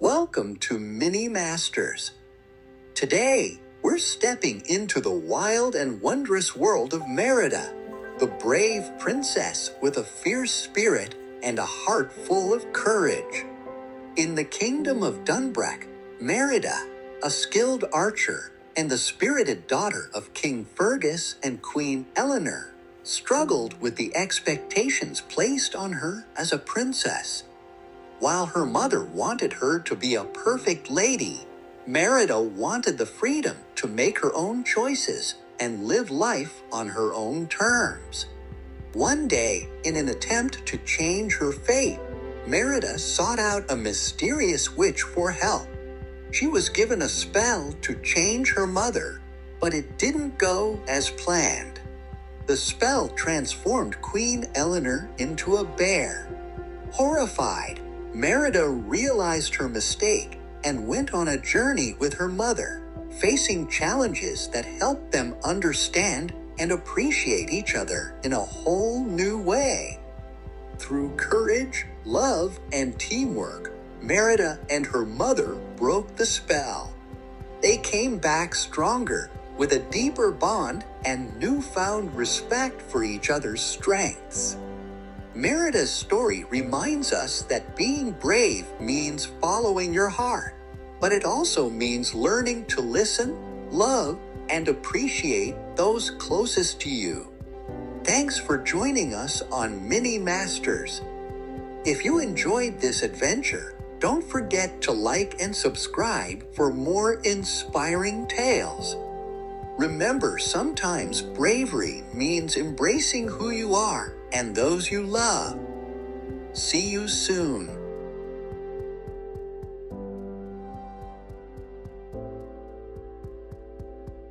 Welcome to Mini Masters. Today, we're stepping into the wild and wondrous world of Merida, the brave princess with a fierce spirit and a heart full of courage. In the kingdom of Dunbreck, Merida, a skilled archer and the spirited daughter of King Fergus and Queen Eleanor, struggled with the expectations placed on her as a princess. While her mother wanted her to be a perfect lady, Merida wanted the freedom to make her own choices and live life on her own terms. One day, in an attempt to change her fate, Merida sought out a mysterious witch for help. She was given a spell to change her mother, but it didn't go as planned. The spell transformed Queen Eleanor into a bear. Horrified, Merida realized her mistake and went on a journey with her mother, facing challenges that helped them understand and appreciate each other in a whole new way. Through courage, love, and teamwork, Merida and her mother broke the spell. They came back stronger, with a deeper bond and newfound respect for each other's strengths. Merida's story reminds us that being brave means following your heart, but it also means learning to listen, love, and appreciate those closest to you. Thanks for joining us on Mini Masters. If you enjoyed this adventure, don't forget to like and subscribe for more inspiring tales. Remember, sometimes bravery means embracing who you are and those you love. See you soon.